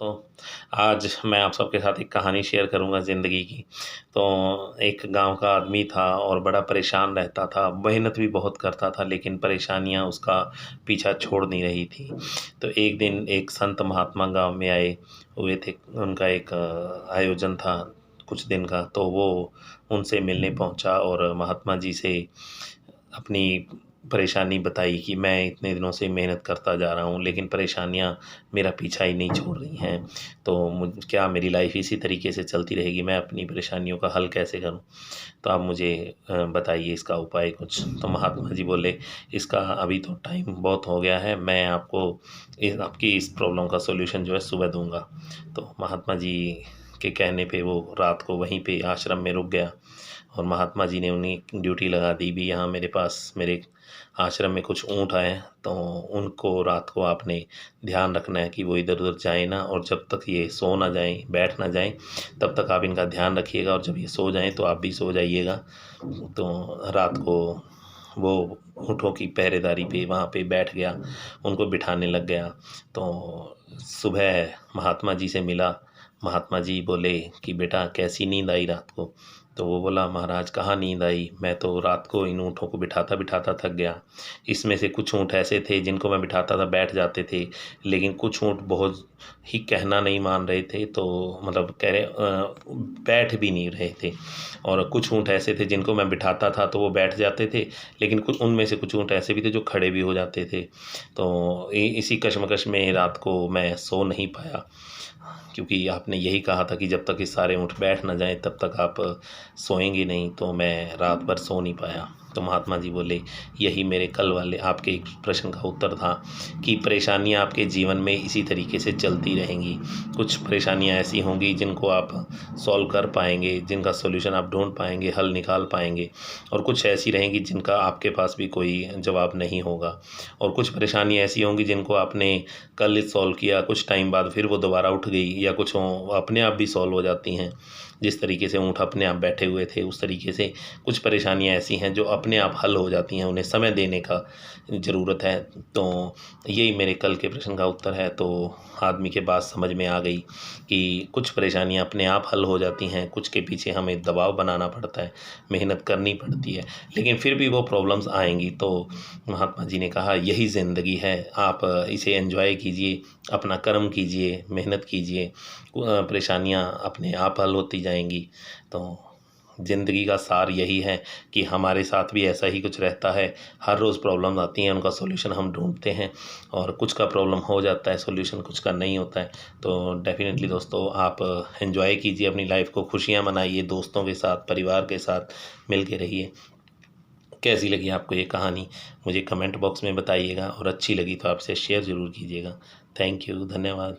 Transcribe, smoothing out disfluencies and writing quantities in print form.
आज मैं आप सबके साथ एक कहानी शेयर करूँगा ज़िंदगी की। तो एक गाँव का आदमी था और बड़ा परेशान रहता था, मेहनत भी बहुत करता था लेकिन परेशानियाँ उसका पीछा छोड़ नहीं रही थी। तो एक दिन एक संत महात्मा गाँव में आए हुए थे, उनका एक आयोजन था कुछ दिन का, तो वो उनसे मिलने पहुँचा और महात्मा जी से अपनी परेशानी बताई कि मैं इतने दिनों से मेहनत करता जा रहा हूँ लेकिन परेशानियाँ मेरा पीछा ही नहीं छोड़ रही हैं। तो मुझ क्या मेरी लाइफ़ इसी तरीके से चलती रहेगी? मैं अपनी परेशानियों का हल कैसे करूँ? तो आप मुझे बताइए इसका उपाय कुछ। तो महात्मा जी बोले, इसका अभी तो टाइम बहुत हो गया है, मैं आपको आपकी इस प्रॉब्लम का सॉल्यूशन जो है सुबह दूँगा। तो महात्मा जी के कहने पे वो रात को वहीं पे आश्रम में रुक गया और महात्मा जी ने उन्हें ड्यूटी लगा दी भी, यहाँ मेरे पास मेरे आश्रम में कुछ ऊँट आए हैं, तो उनको रात को आपने ध्यान रखना है कि वो इधर-उधर जाएँ ना, और जब तक ये सो ना जाएँ, बैठ ना जाएँ, तब तक आप इनका ध्यान रखिएगा और जब ये सो जाएँ तो आप भी सो जाइएगा। तो रात को वो ऊँटों की पहरेदारी पे वहाँ पे बैठ गया, उनको बिठाने लग गया। तो सुबह महात्मा जी से मिला, महात्मा जी बोले कि बेटा कैसी नींद आई रात को? तो वो बोला, महाराज कहाँ नींद आई, मैं तो रात को इन ऊँटों को बिठाता-बिठाता थक गया। इसमें से कुछ ऊँट ऐसे थे जिनको मैं बिठाता था बैठ जाते थे, लेकिन कुछ ऊँट बहुत ही कहना नहीं मान रहे थे, तो मतलब कह रहे बैठ भी नहीं रहे थे। और कुछ ऊँट ऐसे थे जिनको मैं बिठाता था तो वो बैठ जाते थे, लेकिन कुछ उनमें से कुछ ऊँट ऐसे भी थे जो खड़े भी हो जाते थे। तो इसी कशमकश में रात को मैं सो नहीं पाया, क्योंकि आपने यही कहा था कि जब तक ये सारे ऊँट बैठ ना जाएँ तब तक आप सोएंगे नहीं, तो मैं रात भर सो नहीं पाया। तो महात्मा जी बोले, यही मेरे कल वाले आपके एक प्रश्न का उत्तर था कि परेशानियाँ आपके जीवन में इसी तरीके से चलती रहेंगी। कुछ परेशानियाँ ऐसी होंगी जिनको आप सॉल्व कर पाएंगे, जिनका सॉल्यूशन आप ढूंढ पाएंगे, हल निकाल पाएंगे, और कुछ ऐसी रहेंगी जिनका आपके पास भी कोई जवाब नहीं होगा। और कुछ परेशानियाँ ऐसी होंगी जिनको आपने कल सॉल्व किया, कुछ टाइम बाद फिर वो दोबारा उठ गई, या कुछ अपने आप भी सॉल्व हो जाती हैं। जिस तरीके से ऊँट अपने आप बैठे हुए थे, उस तरीके से कुछ परेशानियाँ ऐसी हैं जो अपने आप हल हो जाती हैं, उन्हें समय देने का ज़रूरत है। तो यही मेरे कल के प्रश्न का उत्तर है। तो आदमी के बात समझ में आ गई कि कुछ परेशानियाँ अपने आप हल हो जाती हैं, कुछ के पीछे हमें दबाव बनाना पड़ता है, मेहनत करनी पड़ती है, लेकिन फिर भी वो प्रॉब्लम्स आएँगी। तो महात्मा जी ने कहा, यही ज़िंदगी है, आप इसे एन्जॉय कीजिए, अपना कर्म कीजिए, मेहनत कीजिए, परेशानियाँ अपने आप हल होती जाएंगी। तो ज़िंदगी का सार यही है कि हमारे साथ भी ऐसा ही कुछ रहता है, हर रोज़ प्रॉब्लम आती हैं, उनका सॉल्यूशन हम ढूंढते हैं, और कुछ का प्रॉब्लम हो जाता है सॉल्यूशन, कुछ का नहीं होता है। तो डेफिनेटली दोस्तों, आप एंजॉय कीजिए अपनी लाइफ को, खुशियाँ मनाइए, दोस्तों के साथ, परिवार के साथ मिल के रहिए। कैसी लगी आपको ये कहानी मुझे कमेंट बॉक्स में बताइएगा, और अच्छी लगी तो आपसे शेयर ज़रूर कीजिएगा। थैंक यू, धन्यवाद।